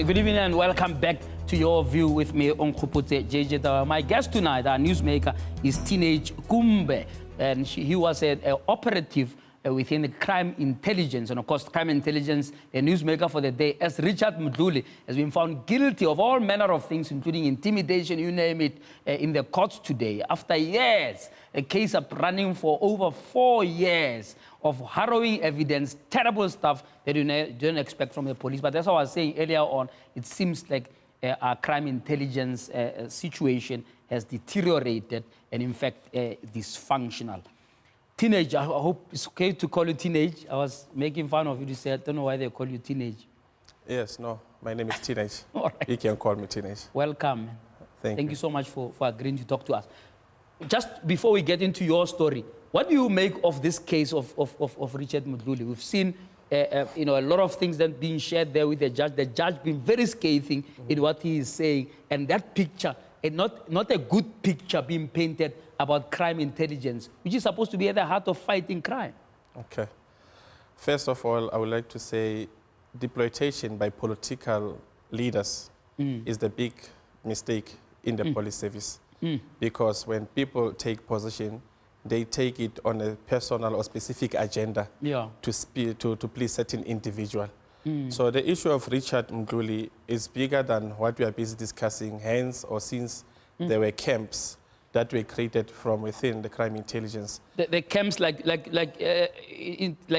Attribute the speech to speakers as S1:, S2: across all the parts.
S1: Good evening and welcome back to Your View with me, Onkupute JJ. My guest tonight, our newsmaker, is Teenage Kumbe, and he was an operative within the crime intelligence. And of course, crime intelligence, the newsmaker for the day, as Richard Mdluli, has been found guilty of all manner of things, including intimidation, you name it, in the courts today. After years, a case up running for over 4 years of harrowing evidence, terrible stuff that you don't expect from the police. But that's what I was saying earlier on. It seems like our crime intelligence situation has deteriorated and, in fact, dysfunctional. Teenage, I hope it's okay to call you Teenage. I was making fun of you to say, I don't know why they call you Teenage.
S2: Yes, no, my name is Teenage.
S1: All right.
S2: You can call me Teenage.
S1: Welcome.
S2: Thank
S1: you so much for agreeing to talk to us. Just before we get into your story, what do you make of this case of Richard Mdluli? We've seen a lot of things that being shared there with the judge being very scathing in what he is saying, and that picture, and not a good picture being painted about crime intelligence, which is supposed to be at the heart of fighting crime.
S2: Okay. First of all, I would like to say deploitation by political leaders is the big mistake in the police service. Because when people take position, they take it on a personal or specific agenda to please certain individual. So the issue of Richard Mdluli is bigger than what we are busy discussing, hence or since there were camps that were created from within the crime intelligence.
S1: The camps like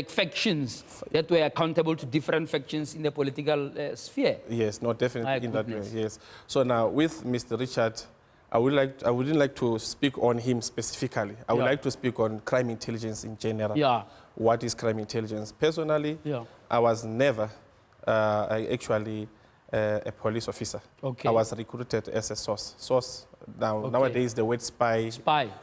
S1: factions that were accountable to different factions in the political sphere.
S2: Yes, no, definitely in that way, yes. So now with Mr. Richard, I wouldn't like to speak on him specifically. I would like to speak on crime intelligence in general.
S1: Yeah.
S2: What is crime intelligence? Personally, I was never actually a police officer.
S1: Okay.
S2: I was recruited as a source. Nowadays, the word spy,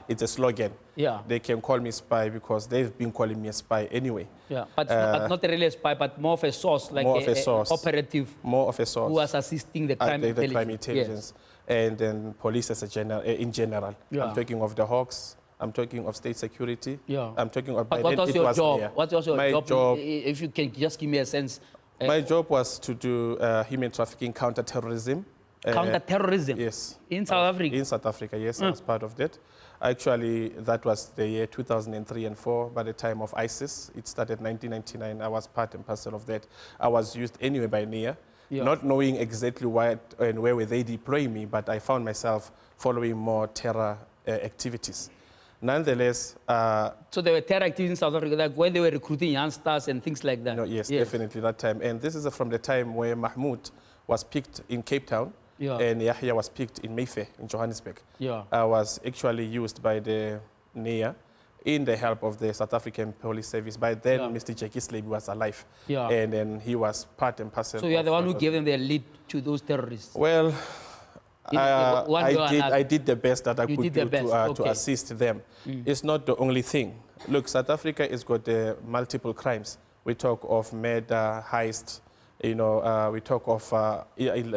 S2: it's a slogan. Yeah. They can call me spy because they've been calling me a spy anyway.
S1: Yeah, but not really a spy, but more of a source, like more of a source. Operative.
S2: More of a source.
S1: Who was assisting the crime intelligence.
S2: The crime intelligence. Yes. And then police as in general. Yeah. I'm talking of the Hawks. I'm talking of state security. Yeah. I'm talking of...
S1: But what was your job? What was your job? If you can just give me a sense.
S2: My job was to do human trafficking, counter-terrorism.
S1: Counter-terrorism?
S2: Yes.
S1: In South Africa?
S2: In South Africa, yes, I was part of that. Actually, that was the year 2003 and 4, by the time of ISIS. It started 1999. I was part and parcel of that. I was used anyway by NIA, not knowing exactly what and where were they deploying me, but I found myself following more terror activities. Nonetheless...
S1: so there were terror activities in South Africa, like when they were recruiting youngsters and things like that?
S2: No, yes, definitely that time. And this is from the time where Mahmoud was picked in Cape Town, and Yahya was picked in Mayfair, in Johannesburg. Yeah. I was actually used by the NIA in the help of the South African Police Service. By then, Mr. Jackie Slaby was alive. Yeah. And then he was part and parcel.
S1: So you are the one who gave them their lead to those terrorists?
S2: Well, I did the best that I could do to assist them. It's not the only thing. Look, South Africa has got multiple crimes. We talk of murder, heist, we talk of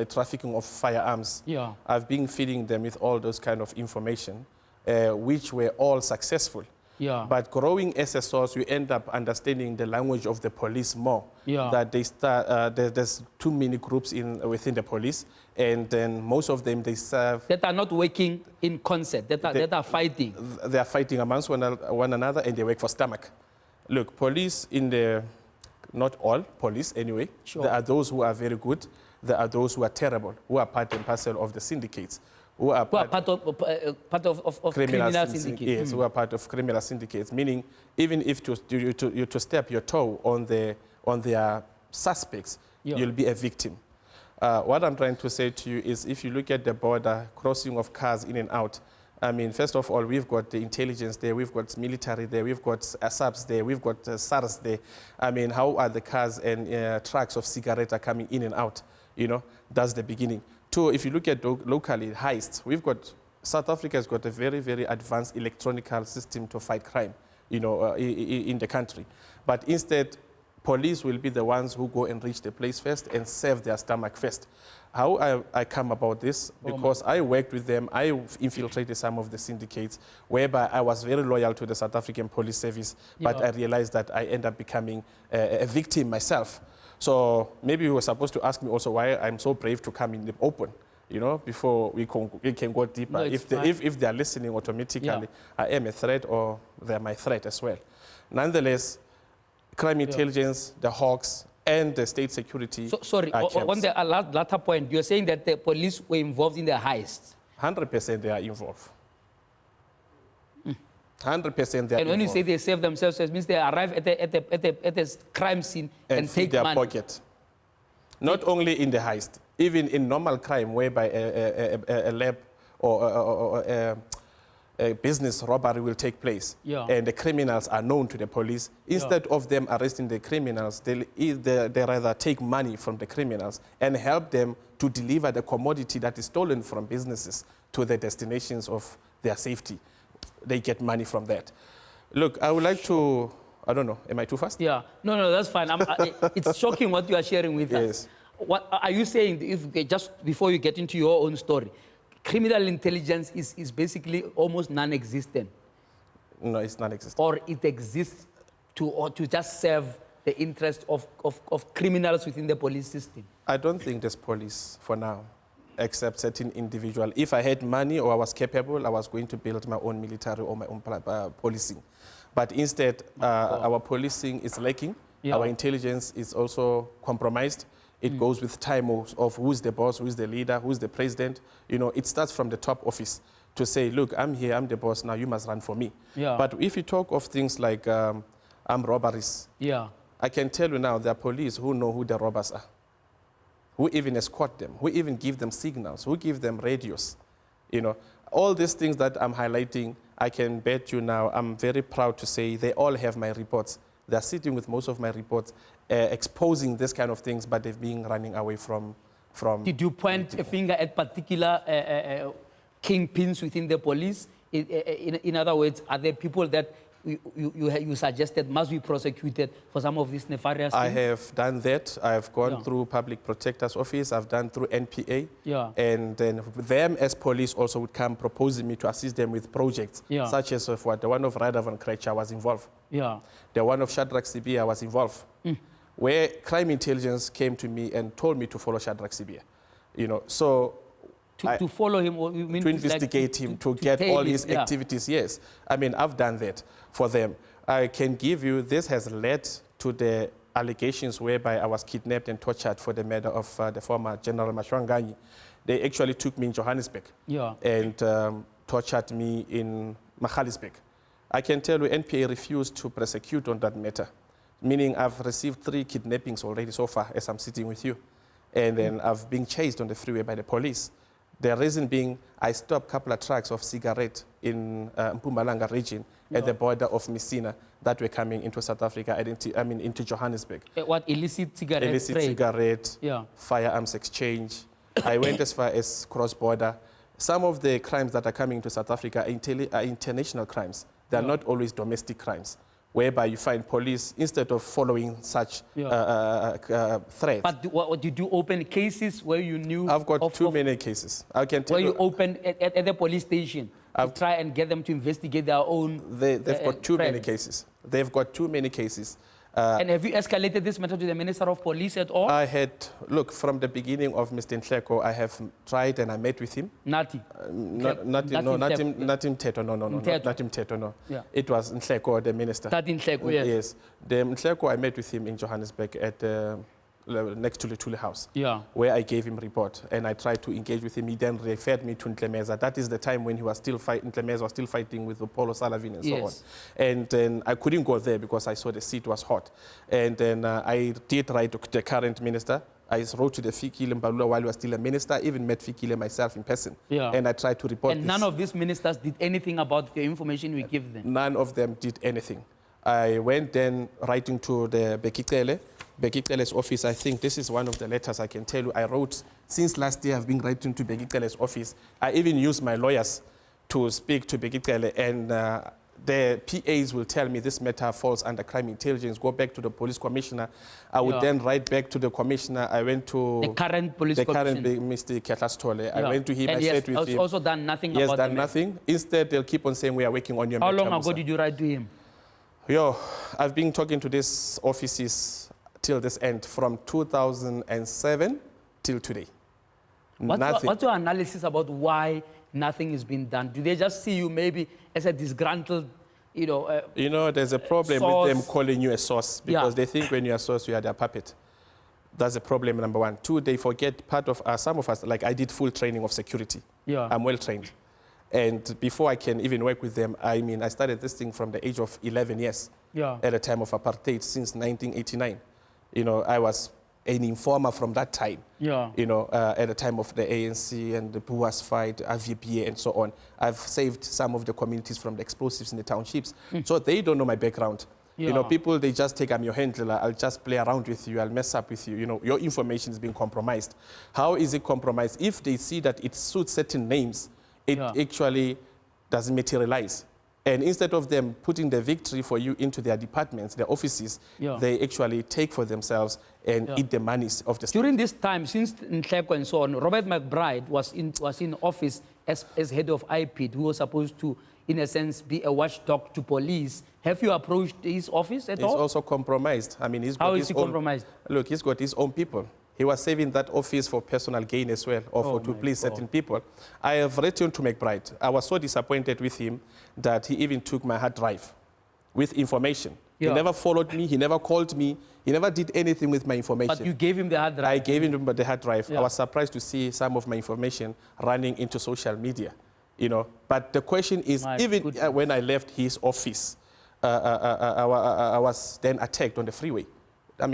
S2: trafficking of firearms. Yeah. I've been feeding them with all those kind of information, which were all successful. Yeah. But growing as a source, you end up understanding the language of the police more. Yeah. That they start, there's too many groups within the police, and then most of them, they serve...
S1: That are not working in concert, that are fighting.
S2: They are fighting amongst one another, and they work for stomach. Look, police not all police anyway. Sure. There are those who are very good. There are those who are terrible, who are part and parcel of the syndicates. Who are part of criminal syndicates. Yes, who are part of criminal syndicates. Meaning, even if you to step your toe on their suspects, you'll be a victim. What I'm trying to say to you is, if you look at the border, crossing of cars in and out, I mean, first of all, we've got the intelligence there, we've got military there, we've got SAPs there, we've got SARS there. I mean, how are the cars and trucks of cigarettes coming in and out? That's the beginning. Two, if you look at locally, heists, South Africa has got a very, very advanced electronic system to fight crime, in the country. But instead, police will be the ones who go and reach the place first and serve their stomach first. How I come about this, because I worked with them, I infiltrated some of the syndicates, whereby I was very loyal to the South African Police Service, but I realized that I end up becoming a victim myself. So maybe you were supposed to ask me also why I'm so brave to come in the open, you know, before we can go deeper.
S1: No,
S2: If they are listening automatically,
S1: Yeah.
S2: I am a threat or they're my threat as well. Nonetheless, crime intelligence, the Hawks, and the state security.
S1: So, sorry,
S2: are
S1: on the latter point, you're saying that the police were involved in the heist.
S2: 100% they are involved. 100% they are
S1: And when you
S2: involved.
S1: say they save themselves, it means they arrive at the crime scene and
S2: feed
S1: take
S2: their
S1: money.
S2: pocket. Not only in the heist, even in normal crime, whereby a lab or a business robbery will take place,
S1: Yeah.
S2: and the criminals are known to the police. Instead of them arresting the criminals, they rather take money from the criminals and help them to deliver the commodity that is stolen from businesses to the destinations of their safety. They get money from that. Look, I would like to, I don't know, am I too fast?
S1: Yeah, no, that's fine. It's shocking what you are sharing with us.
S2: Yes.
S1: What are you saying? If just before you get into your own story, criminal intelligence is basically almost non-existent,
S2: No, it's non-existent.
S1: or it exists to just serve the interest of criminals within the police system.
S2: I don't think there's police for now, except certain individual. If I had money or I was capable, I was going to build my own military or my own policing. But instead, our policing is lacking.
S1: Yeah.
S2: Our intelligence is also compromised. It goes with time of who's the boss, who's the leader, who's the president. You know, it starts from the top office to say, look, I'm here, I'm the boss, now you must run for me.
S1: Yeah.
S2: But if you talk of things like armed robberies,
S1: Yeah.
S2: I can tell you now, there are police who know who the robbers are, who even escort them, who even give them signals, who give them radios. You know, all these things that I'm highlighting, I can bet you now, I'm very proud to say they all have my reports. They're sitting with most of my reports, exposing this kind of things, but they've been running away from.
S1: Did you point a finger at particular kingpins within the police? In other words, are there people that you suggested must be prosecuted for some of these nefarious
S2: I
S1: things?
S2: have done that. I've gone
S1: Yeah.
S2: through Public Protector's Office. I've done through NPA.
S1: Yeah.
S2: And then them as police also would come proposing me to assist them with projects,
S1: Yeah.
S2: such as of what the one of Radovan Krecha was involved.
S1: Yeah.
S2: The one of Shadrach Sibia was involved, where crime intelligence came to me and told me to follow Shadrach Sibia. You know, so
S1: To follow him, or you mean
S2: to
S1: like
S2: investigate him, to get
S1: tail
S2: all
S1: him,
S2: his
S1: yeah.
S2: activities, yes. I mean, I've done that for them. I can give you, this has led to the allegations whereby I was kidnapped and tortured for the murder of the former General Mashwanganyi. They actually took me in Johannesburg
S1: Yeah.
S2: and tortured me in Magaliesburg. I can tell you NPA refused to prosecute on that matter, meaning I've received 3 kidnappings already so far as I'm sitting with you. And then I've been chased on the freeway by the police. The reason being, I stopped a couple of trucks of cigarette in Mpumalanga region at the border of Messina that were coming into South Africa, into Johannesburg.
S1: What illicit cigarette
S2: Illicit
S1: trade?
S2: cigarette,
S1: Yeah.
S2: firearms exchange. I went as far as cross-border. Some of the crimes that are coming to South Africa are international crimes. They are not always domestic crimes, whereby you find police, instead of following such threats.
S1: But did you open cases where you knew?
S2: I've got too many cases. I can tell
S1: Where you
S2: you,
S1: opened at the police station to try and get them to investigate their own.
S2: they've got too many
S1: friends.
S2: cases. They've got too many cases.
S1: And have you escalated this matter to the Minister of Police at all?
S2: Look, from the beginning of Mr. Nhleko, I have tried and I met with him.
S1: Nati.
S2: Not him, Teto, no, not him, Teto, no.
S1: Yeah.
S2: It was Nhleko, the minister.
S1: Nati Nhleko, yes.
S2: Yes. The Nhleko, I met with him in Johannesburg at next to the Tule House,
S1: Yeah.
S2: where I gave him report and I tried to engage with him. He then referred me to Ntlemeza. That is the time when he was still fighting, Ntlemeza was still fighting with Apollo Salavin and so on.
S1: Yes.
S2: And then I couldn't go there because I saw the seat was hot. And then I did write to the current minister. I wrote to the Fikile Mbalula while he was still a minister, even met Fikile myself in person.
S1: Yeah.
S2: And I tried to report
S1: And
S2: this.
S1: none of these ministers did anything about the information we give them.
S2: None of them did anything. I went then writing to the Bekitele's office. I think this is one of the letters I can tell you I wrote. Since last year, I've been writing to Bekitele's office. I even used my lawyers to speak to Bekitele, and the PAs will tell me this matter falls under crime intelligence. Go back to the police commissioner. I would then write back to the commissioner. I went to
S1: The current police commissioner.
S2: Mr. Ketlastole. I went to him.
S1: And
S2: I said with him.
S1: also done nothing
S2: He has
S1: about
S2: done
S1: the
S2: nothing. Instead, they'll keep on saying we are working on your matter.
S1: How long ago
S2: Musa.
S1: did you write to him?
S2: I've been talking to these offices till this end, from 2007 till today. Nothing.
S1: What's your analysis about why nothing is being done? Do they just see you maybe as a disgruntled,
S2: there's a problem
S1: source?
S2: with them calling you a source because they think when you're a source, you are their puppet. That's the problem, number one. Two, they forget part of some of us, like I did full training of security.
S1: Yeah.
S2: I'm well trained. And before I can even work with them, I started this thing from the age of 11 years.
S1: Yeah.
S2: At the time of apartheid since 1989. I was an informer from that time.
S1: Yeah.
S2: At the time of the ANC and the Boas fight, RVPA and so on. I've saved some of the communities from the explosives in the townships. So they don't know my background.
S1: Yeah.
S2: People, they just take, I'm your handler, I'll just play around with you, I'll mess up with you. Your information is being compromised. How is it compromised? If they see that it suits certain names, it actually doesn't materialize. And instead of them putting the victory for you into their departments, their offices, they actually take for themselves and eat the monies of the state.
S1: During this time, since Nhleko and so on, Robert McBride was in office as head of IPID, who was supposed to, in a sense, be a watchdog to police. Have you approached his office at all?
S2: He's also compromised.
S1: How is he compromised?
S2: Look, he's got his own people. He was saving that office for personal gain as well, or to please certain people. I have returned to McBride. I was so disappointed with him that he even took my hard drive with information. He never followed me. He never called me. He never did anything with my information.
S1: But you gave him the hard drive?
S2: I gave him the hard drive. I was surprised to see some of my information running into social media. But the question is, when I left his office, I was then attacked on the freeway.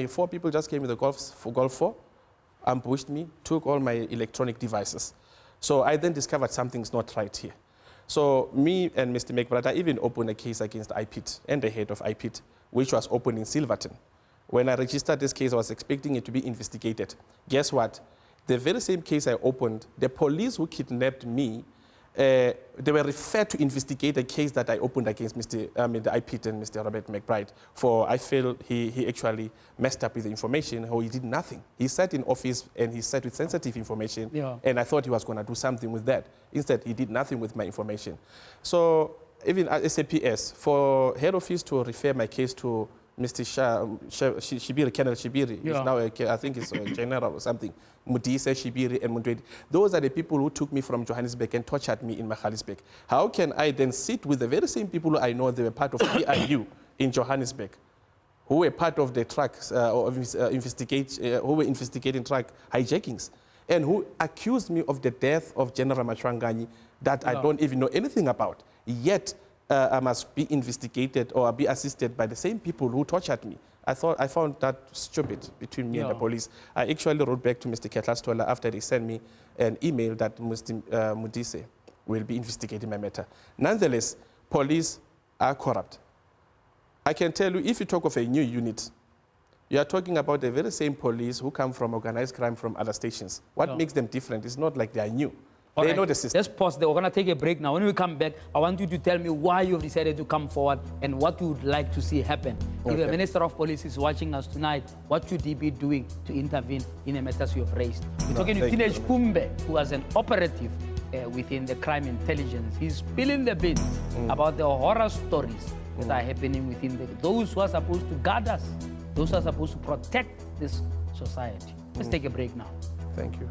S2: 4 people just came with the Golf 4, ambushed me, took all my electronic devices. So I then discovered something's not right here. So me and Mr. McBride even opened a case against IPID and the head of IPID, which was opened in Silverton. When I registered this case, I was expecting it to be investigated. Guess what? The very same case I opened, the police who kidnapped me, they were referred to investigate a case that I opened against the IPID and Mr. Robert McBride. For I feel he actually messed up with the information, or he did nothing. He sat in office and he sat with sensitive information, and I thought he was going to do something with that. Instead, he did nothing with my information. So even at SAPS, for head office to refer my case to Mr. Shibiri, Colonel Shibiri, is now I think it's a general or something. Mudise, Shibiri, and Mundwedi. Those are the people who took me from Johannesburg and tortured me in Magaliesburg. How can I then sit with the very same people who I know they were part of PIU in Johannesburg, who were part of the trucks, who were investigating truck hijackings, and who accused me of the death of General Machwanganyi that I don't even know anything about, yet I must be investigated or be assisted by the same people who tortured me. I found that stupid between me and the police. I actually wrote back to Mr. Ketlastola after they sent me an email that Mr. Mudise will be investigating my matter. Nonetheless, police are corrupt. I can tell you, if you talk of a new unit, you are talking about the very same police who come from organized crime from other stations. What makes them different? It's not like they are new. They know the system.
S1: Let's pause there. We're going to take a break now. When we come back, I want you to tell me why you've decided to come forward and what you would like to see happen. If the Minister of Police is watching us tonight, what should he be doing to intervene in the matters you have raised? We're talking to Teenage Kumbe, who was an operative within the crime intelligence. He's spilling the beans about the horror stories that are happening within those who are supposed to guard us, those who are supposed to protect this society. Let's take a break now.
S2: Thank you.